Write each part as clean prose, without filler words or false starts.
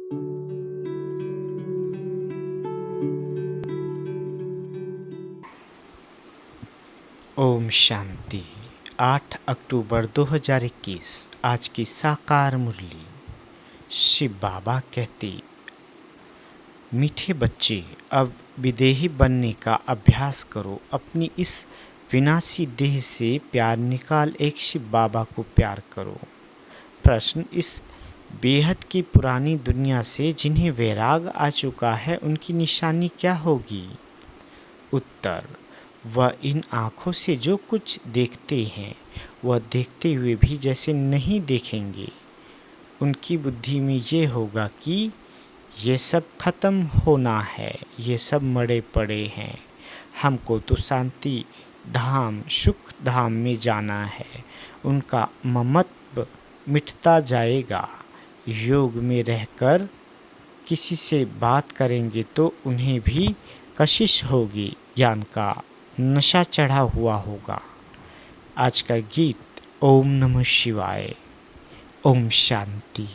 ओम शांति। 8 अक्टूबर 2021 आज की साकार मुरली। शिव बाबा कहते, मीठे बच्चे, अब विदेही बनने का अभ्यास करो। अपनी इस विनाशी देह से प्यार निकाल एक शिव बाबा को प्यार करो। प्रश्न, इस बेहद की पुरानी दुनिया से जिन्हें वैराग आ चुका है उनकी निशानी क्या होगी? उत्तर, वह इन आँखों से जो कुछ देखते हैं वह देखते हुए भी जैसे नहीं देखेंगे। उनकी बुद्धि में ये होगा कि ये सब खत्म होना है, ये सब मरे पड़े हैं, हमको तो शांति धाम सुख धाम में जाना है। उनका ममत्व मिटता जाएगा। योग में रहकर किसी से बात करेंगे तो उन्हें भी कशिश होगी, ज्ञान का नशा चढ़ा हुआ होगा। आज का गीत, ओम नमः शिवाय, ओम शांति।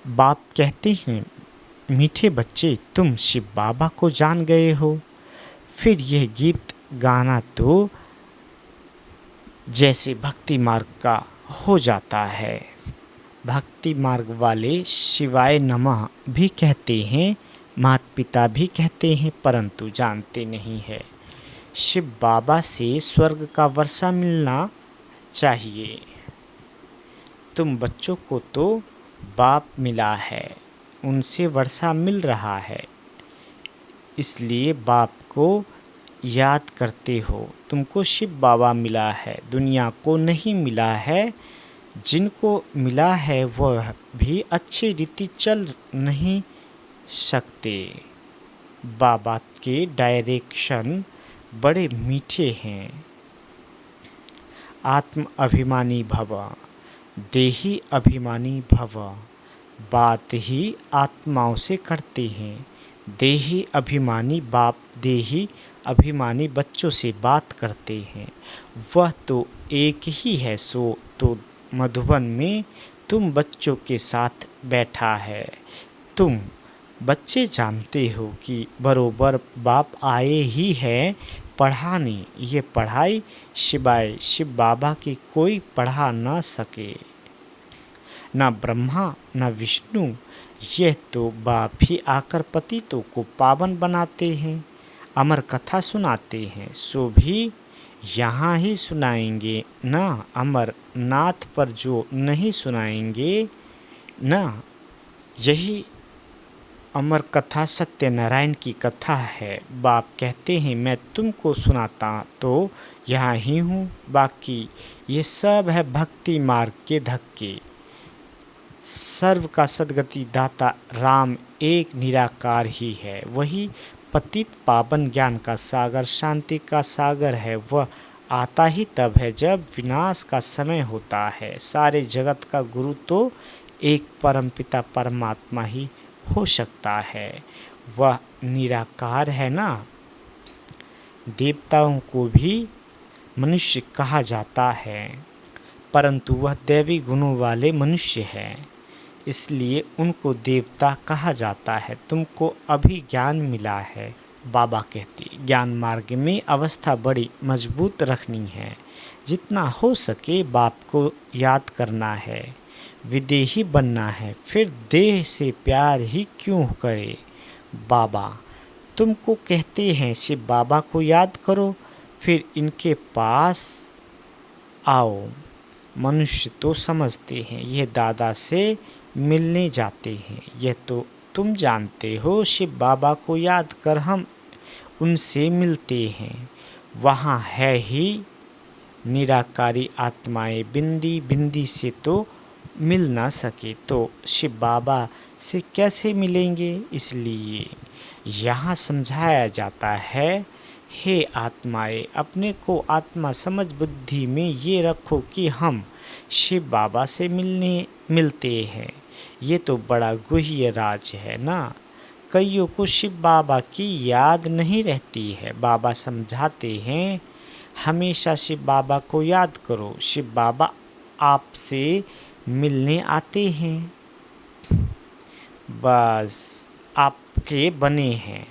बाप कहते हैं, मीठे बच्चे, तुम शिव बाबा को जान गए हो। फिर यह गीत गाना तो जैसे भक्ति मार्ग का हो जाता है। भक्ति मार्ग वाले शिवाय नमः भी कहते हैं, माता पिता भी कहते हैं, परंतु जानते नहीं है। शिव बाबा से स्वर्ग का वर्षा मिलना चाहिए। तुम बच्चों को तो बाप मिला है, उनसे वर्षा मिल रहा है, इसलिए बाप को याद करते हो। तुमको शिव बाबा मिला है, दुनिया को नहीं मिला है। जिनको मिला है वह भी अच्छी रीति चल नहीं सकते। बाबा के डायरेक्शन बड़े मीठे हैं। आत्म अभिमानी भव, देही अभिमानी भव। बात ही आत्माओं से करते हैं। देही अभिमानी बाप देही अभिमानी बच्चों से बात करते हैं। वह तो एक ही है, सो तो मधुबन में तुम बच्चों के साथ बैठा है। तुम बच्चे जानते हो कि बरोबर बाप आए ही है पढ़ाने। ये पढ़ाई सिवाय शिव बाबा की कोई पढ़ा न सके। न ब्रह्मा न विष्णु, यह तो बाप ही आकर पतितों को पावन बनाते हैं, अमर कथा सुनाते हैं। सो भी यहाँ ही सुनाएंगे न, अमरनाथ पर जो नहीं सुनाएंगे न। यही अमर कथा सत्यनारायण की कथा है। बाप कहते हैं, मैं तुमको सुनाता तो यहाँ ही हूँ, बाकी ये सब है भक्ति मार्ग के धक्के। सर्व का सद्गति दाता राम एक निराकार ही है। वही पतित पावन ज्ञान का सागर, शांति का सागर है। वह आता ही तब है जब विनाश का समय होता है। सारे जगत का गुरु तो एक परमपिता परमात्मा ही हो सकता है। वह निराकार है ना। देवताओं को भी मनुष्य कहा जाता है, परंतु वह दैवी गुणों वाले मनुष्य हैं, इसलिए उनको देवता कहा जाता है। तुमको अभी ज्ञान मिला है। बाबा कहते, ज्ञान मार्ग में अवस्था बड़ी मजबूत रखनी है। जितना हो सके बाप को याद करना है, विदेही बनना है, फिर देह से प्यार ही क्यों करे। बाबा तुमको कहते हैं शिव बाबा को याद करो, फिर इनके पास आओ। मनुष्य तो समझते हैं यह दादा से मिलने जाते हैं। यह तो तुम जानते हो, शिव बाबा को याद कर हम उनसे मिलते हैं। वहाँ है ही निराकारी आत्माएं, बिंदी बिंदी से तो मिल ना सके तो शिव बाबा से कैसे मिलेंगे। इसलिए यहाँ समझाया जाता है, हे आत्माएं, अपने को आत्मा समझ बुद्धि में ये रखो कि हम शिव बाबा से मिलते हैं। ये तो बड़ा गुह्य राज है ना। कईयों को शिव बाबा की याद नहीं रहती है। बाबा समझाते हैं, हमेशा शिव बाबा को याद करो। शिव बाबा आपसे मिलने आते हैं। बस आपके बने हैं।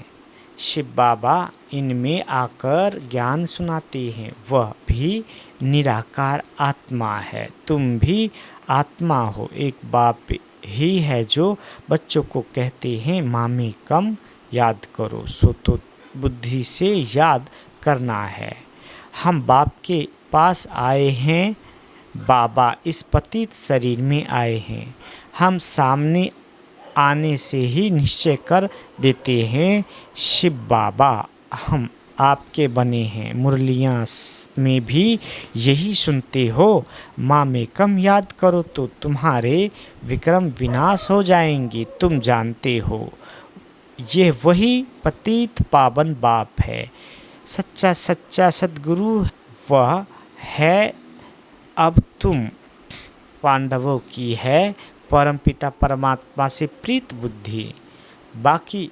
शिव बाबा इनमें आकर ज्ञान सुनाते हैं। वह भी निराकार आत्मा है, तुम भी आत्मा हो। एक बाप ही है जो बच्चों को कहते हैं मामी कम याद करो, सो तो बुद्धि से याद करना है। हम बाप के पास आए हैं, बाबा इस पतित शरीर में आए हैं। हम सामने आने से ही निश्चय कर देते हैं, शिव बाबा हम आपके बने हैं। मुरलियाँ में भी यही सुनते हो, माँ में कम याद करो तो तुम्हारे विक्रम विनाश हो जाएंगे। तुम जानते हो ये वही पतित पावन बाप है, सच्चा सच्चा सद्गुरु वह है। अब तुम पांडवों की है परमपिता परमात्मा से प्रीत बुद्धि, बाकी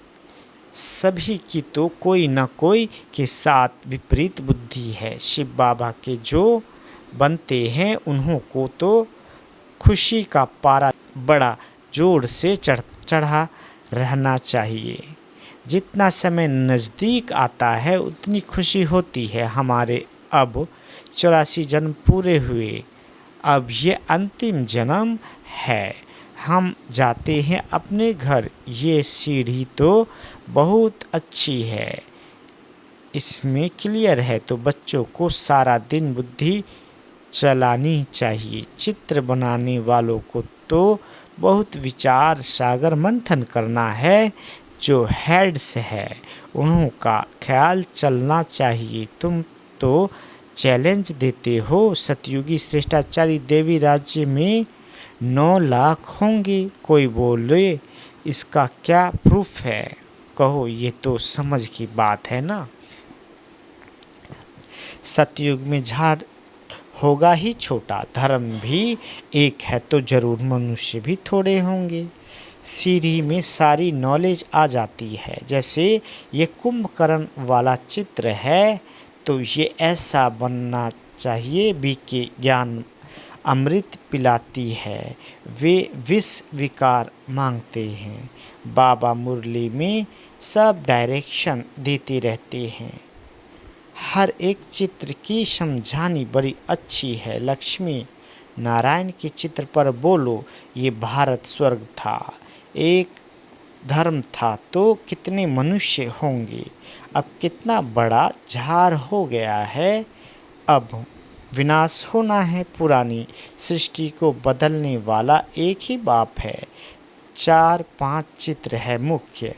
सभी की तो कोई न कोई के साथ विपरीत बुद्धि है। शिव बाबा के जो बनते हैं उन्हों को तो खुशी का पारा बड़ा जोर से चढ़ा रहना चाहिए। जितना समय नज़दीक आता है उतनी खुशी होती है। हमारे अब 84 जन्म पूरे हुए, अब ये अंतिम जन्म है। हम जाते हैं अपने घर। ये सीढ़ी तो बहुत अच्छी है, इसमें क्लियर है, तो बच्चों को सारा दिन बुद्धि चलानी चाहिए। चित्र बनाने वालों को तो बहुत विचार सागर मंथन करना है। जो हेड्स है उन्हों का ख्याल चलना चाहिए। तुम तो चैलेंज देते हो, सतयुगी श्रेष्ठाचारी देवी राज्य में 9 लाख होंगे। कोई बोले इसका क्या प्रूफ है? कहो ये तो समझ की बात है ना। सतयुग में झाड़ होगा ही छोटा, धर्म भी एक है तो जरूर मनुष्य भी थोड़े होंगे। सीढ़ी में सारी नॉलेज आ जाती है। जैसे ये कुंभकर्ण वाला चित्र है तो ये ऐसा बनना चाहिए। बीके ज्ञान अमृत पिलाती है, वे विष विकार मांगते हैं। बाबा मुरली में सब डायरेक्शन देते रहते हैं। हर एक चित्र की समझानी बड़ी अच्छी है। लक्ष्मी नारायण के चित्र पर बोलो ये भारत स्वर्ग था, एक धर्म था तो कितने मनुष्य होंगे। अब कितना बड़ा झार हो गया है, अब विनाश होना है। पुरानी सृष्टि को बदलने वाला एक ही बाप है। 4-5 चित्र है मुख्य,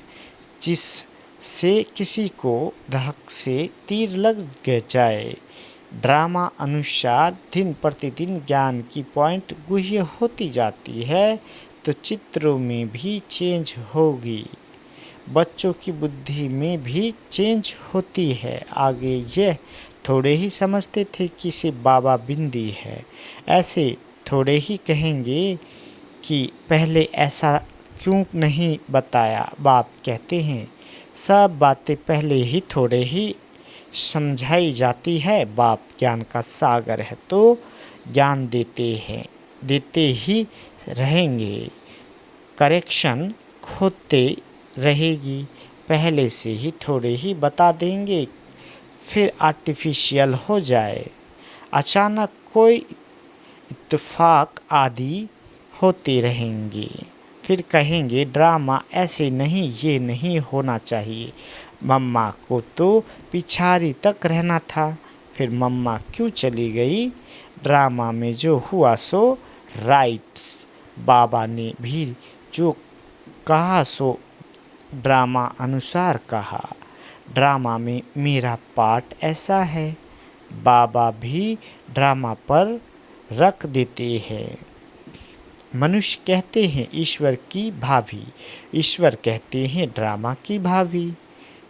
जिससे किसी को धक से तीर लग जाए। ड्रामा अनुसार दिन प्रतिदिन ज्ञान की पॉइंट गुह्य होती जाती है, तो चित्रों में भी चेंज होगी। बच्चों की बुद्धि में भी चेंज होती है। आगे यह थोड़े ही समझते थे कि सिर्फ बाबा बिंदी है, ऐसे थोड़े ही कहेंगे कि पहले ऐसा क्यों नहीं बताया। बाप कहते हैं सब बातें पहले ही थोड़े ही समझाई जाती है। बाप ज्ञान का सागर है तो ज्ञान देते ही रहेंगे। करेक्शन खोते रहेगी, पहले से ही थोड़े ही बता देंगे, फिर आर्टिफिशियल हो जाए। अचानक कोई इत्तेफाक आदि होते रहेंगे, फिर कहेंगे ड्रामा ऐसे नहीं, ये नहीं होना चाहिए। मम्मा को तो पिछाड़ी तक रहना था, फिर मम्मा क्यों चली गई। ड्रामा में जो हुआ सो राइट्स। बाबा ने भी जो कहा सो ड्रामा अनुसार कहा। ड्रामा में मेरा पार्ट ऐसा है। बाबा भी ड्रामा पर रख देते हैं। मनुष्य कहते हैं ईश्वर की भाभी, ईश्वर कहते हैं ड्रामा की भाभी।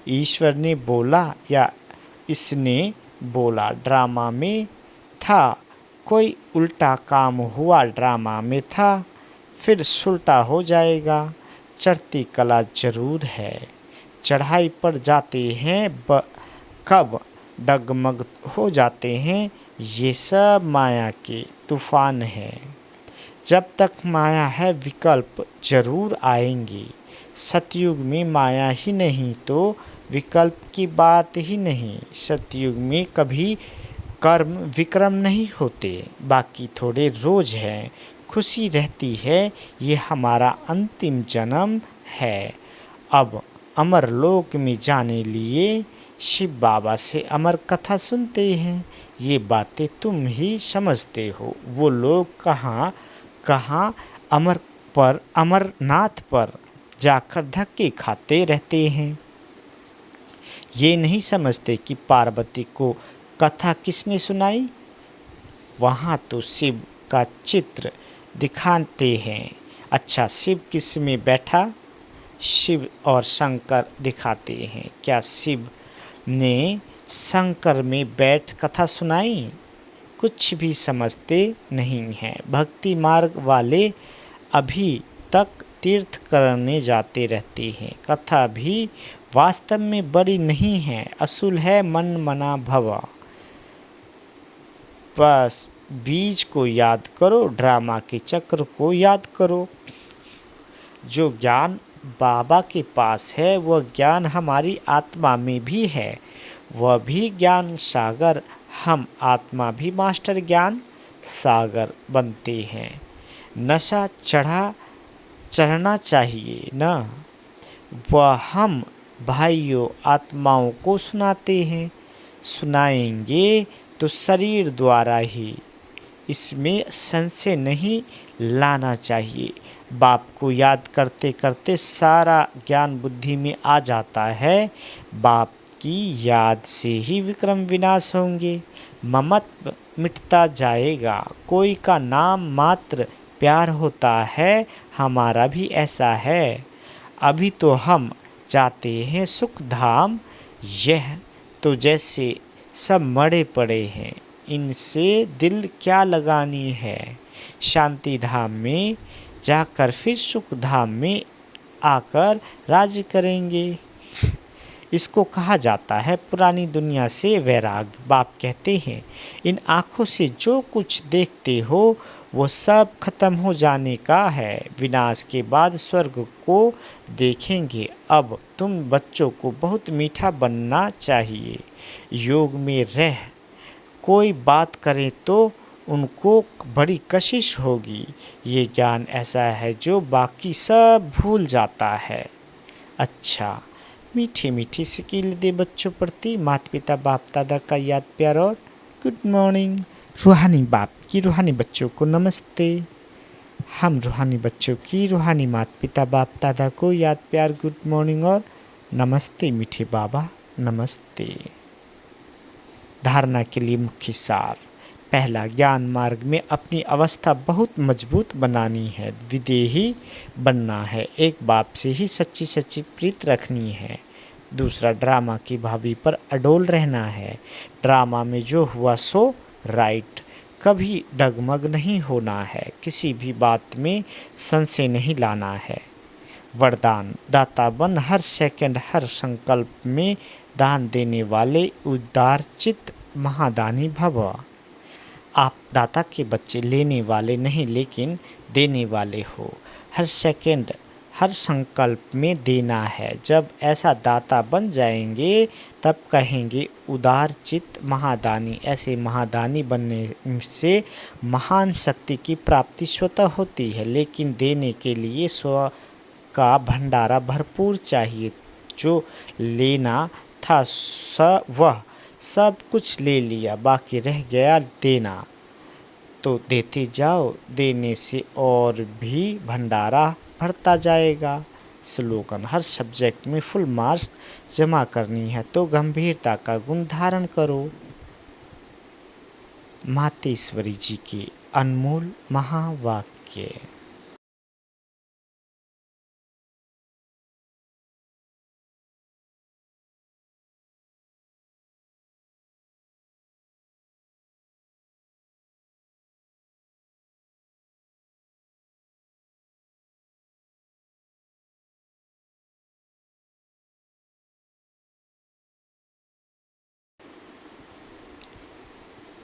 ईश्वर ने बोला या इसने बोला, ड्रामा में था। कोई उल्टा काम हुआ, ड्रामा में था, फिर सुलटा हो जाएगा। चढ़ती कला जरूर है, चढ़ाई पर जाते हैं कब डगमग हो जाते हैं। ये सब माया के तूफान है। जब तक माया है विकल्प जरूर आएंगे। सतयुग में माया ही नहीं तो विकल्प की बात ही नहीं। सतयुग में कभी कर्म विक्रम नहीं होते, बाकी थोड़े रोज हैं। खुशी रहती है, ये हमारा अंतिम जन्म है। अब अमरलोक में जाने लिए शिव बाबा से अमर कथा सुनते हैं। ये बातें तुम ही समझते हो। वो लोग कहाँ कहाँ अमरनाथ पर जाकर धक्के खाते रहते हैं। ये नहीं समझते कि पार्वती को कथा किसने सुनाई। वहाँ तो शिव का चित्र दिखाते हैं। अच्छा, शिव किस में बैठा? शिव और शंकर दिखाते हैं। क्या शिव ने शंकर में बैठ कथा सुनाई? कुछ भी समझते नहीं हैं। भक्ति मार्ग वाले अभी तक तीर्थ करने जाते रहते हैं। कथा भी वास्तव में बड़ी नहीं है, असूल है मन मना भवा। बस बीज को याद करो, ड्रामा के चक्र को याद करो। जो ज्ञान बाबा के पास है वह ज्ञान हमारी आत्मा में भी है। वह भी ज्ञान सागर, हम आत्मा भी मास्टर ज्ञान सागर बनते हैं। नशा चढ़ना चाहिए ना, वह हम भाइयों आत्माओं को सुनाते हैं। सुनाएंगे तो शरीर द्वारा ही, इसमें संशय नहीं लाना चाहिए। बाप को याद करते करते सारा ज्ञान बुद्धि में आ जाता है। बाप की याद से ही विक्रम विनाश होंगे, ममत्व मिटता जाएगा। कोई का नाम मात्र प्यार होता है, हमारा भी ऐसा है। अभी तो हम जाते हैं सुख धाम, यह तो जैसे सब मरे पड़े हैं, इनसे दिल क्या लगानी है। शांति धाम में जाकर फिर सुख धाम में आकर राज करेंगे। इसको कहा जाता है पुरानी दुनिया से वैराग। बाप कहते हैं, इन आँखों से जो कुछ देखते हो वो सब खत्म हो जाने का है। विनाश के बाद स्वर्ग को देखेंगे। अब तुम बच्चों को बहुत मीठा बनना चाहिए। योग में रह कोई बात करे तो उनको बड़ी कशिश होगी। ये ज्ञान ऐसा है जो बाकी सब भूल जाता है। अच्छा, मीठी मीठी स्किल दे बच्चों प्रति माता पिता बाप दादा का याद प्यार और गुड मॉर्निंग। रूहानी बाप की रूहानी बच्चों को नमस्ते। हम रूहानी बच्चों की रूहानी माता पिता बाप दादा को याद प्यार गुड मॉर्निंग और नमस्ते मीठे बाबा नमस्ते। धारणा के लिए मुख्य सार। पहला, ज्ञान मार्ग में अपनी अवस्था बहुत मजबूत बनानी है, विदेही बनना है, एक बाप से ही सच्ची सच्ची प्रीत रखनी है। दूसरा, ड्रामा की भाभी पर अडोल रहना है। ड्रामा में जो हुआ सो राइट, कभी डगमग नहीं होना है, किसी भी बात में संशय नहीं लाना है। वरदान, दाता बन हर सेकंड हर संकल्प में दान देने वाले उदार चित्त महादानी भव। आप दाता के बच्चे लेने वाले नहीं लेकिन देने वाले हो। हर सेकंड हर संकल्प में देना है। जब ऐसा दाता बन जाएंगे तब कहेंगे उदार चित्त महादानी। ऐसे महादानी बनने से महान शक्ति की प्राप्ति स्वतः होती है, लेकिन देने के लिए स्व का भंडारा भरपूर चाहिए। जो लेना था वह सब कुछ ले लिया, बाकी रह गया देना। तो देते जाओ, देने से और भी भंडारा बढ़ता जाएगा। स्लोगन, हर सब्जेक्ट में फुल मार्क्स जमा करनी है तो गंभीरता का गुण धारण करो। मातेश्वरी जी के अनमोल महावाक्य।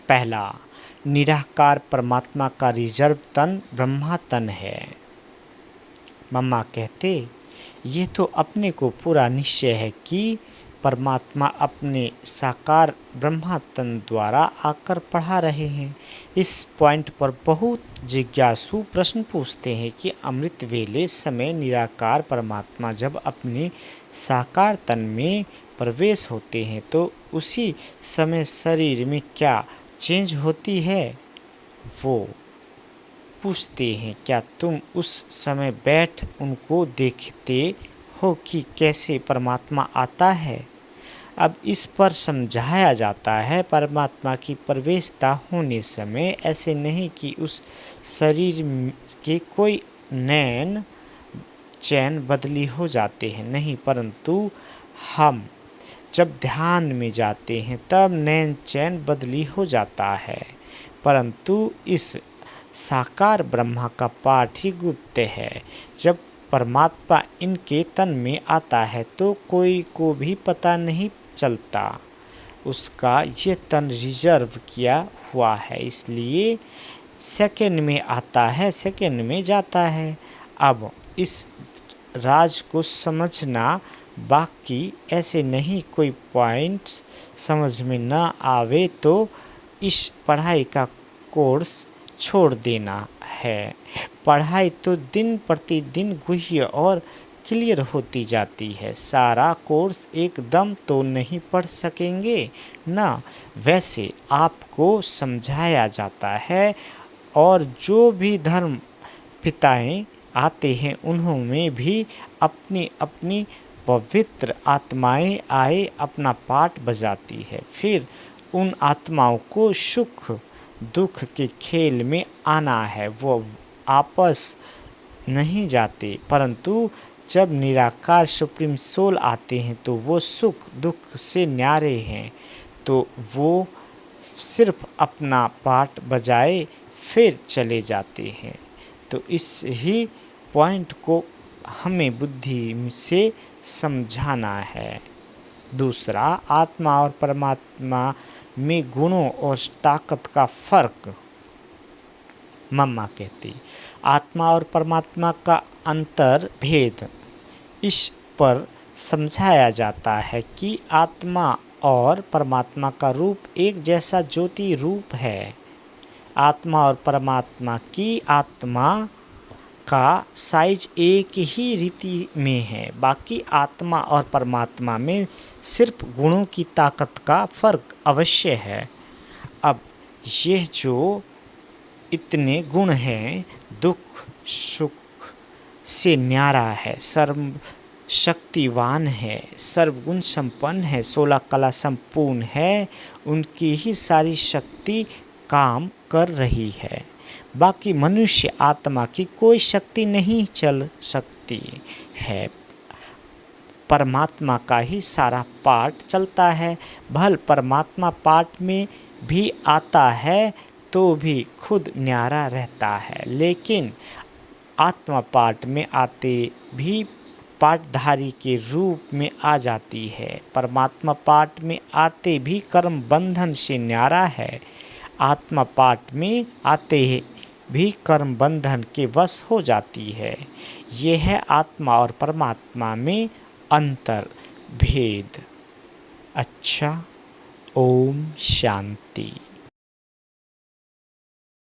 पहला, निराकार परमात्मा का रिजर्व तन ब्रह्मा तन है। मम्मा कहते, ये तो अपने को पूरा निश्चय है कि परमात्मा अपने साकार ब्रह्मा तन द्वारा आकर पढ़ा रहे हैं। इस पॉइंट पर बहुत जिज्ञासु प्रश्न पूछते हैं कि अमृत वेले समय निराकार परमात्मा जब अपने साकार तन में प्रवेश होते हैं तो उसी समय शरीर में क्या चेंज होती है? वो पूछते हैं, क्या तुम उस समय बैठ उनको देखते हो कि कैसे परमात्मा आता है? अब इस पर समझाया जाता है, परमात्मा की प्रवेशता होने समय ऐसे नहीं कि उस शरीर के कोई नैन चैन बदली हो जाते हैं, नहीं, परंतु हम जब ध्यान में जाते हैं तब नैन चैन बदली हो जाता है। परंतु इस साकार ब्रह्मा का पाठ ही गुप्त है। जब परमात्मा इनके तन में आता है तो कोई को भी पता नहीं चलता। उसका ये तन रिजर्व किया हुआ है, इसलिए सेकंड में आता है, सेकंड में जाता है। अब इस राज को समझना, बाकी ऐसे नहीं कोई पॉइंट्स समझ में न आवे तो इस पढ़ाई का कोर्स छोड़ देना है। पढ़ाई तो दिन प्रतिदिन गुह्य और क्लियर होती जाती है। सारा कोर्स एकदम तो नहीं पढ़ सकेंगे ना, वैसे आपको समझाया जाता है। और जो भी धर्म पिताएं आते हैं उन्होंने भी अपनी अपनी पवित्र आत्माएं आए अपना पाठ बजाती है। फिर उन आत्माओं को सुख दुख के खेल में आना है। वो आपस नहीं जाते, परंतु जब निराकार सुप्रीम सोल आते हैं तो वो सुख दुख से न्यारे हैं, तो वो सिर्फ अपना पाठ बजाए फिर चले जाते हैं। तो इस ही पॉइंट को हमें बुद्धि से समझाना है। दूसरा, आत्मा और परमात्मा में गुणों और ताकत का फर्क। मम्मा कहती, आत्मा और परमात्मा का अंतर भेद इस पर समझाया जाता है कि आत्मा और परमात्मा का रूप एक जैसा ज्योति रूप है। आत्मा और परमात्मा की आत्मा का साइज एक ही रीति में है, बाकी आत्मा और परमात्मा में सिर्फ गुणों की ताकत का फर्क अवश्य है। अब यह जो इतने गुण हैं, दुख सुख से न्यारा है, सर्व शक्तिवान है, सर्वगुण संपन्न है, 16 कला संपूर्ण है, उनकी ही सारी शक्ति काम कर रही है। बाकी मनुष्य आत्मा की कोई शक्ति नहीं चल सकती है। परमात्मा का ही सारा पाठ चलता है। भल परमात्मा पाठ में भी आता है तो भी खुद न्यारा रहता है, लेकिन आत्मा पाठ में आते भी पाठधारी के रूप में आ जाती है। परमात्मा पाठ में आते भी कर्म बंधन से न्यारा है। आत्मा पाठ में आते भी कर्म बंधन के वश हो जाती है। यह है आत्मा और परमात्मा में अंतर भेद। अच्छा, ओम शांति।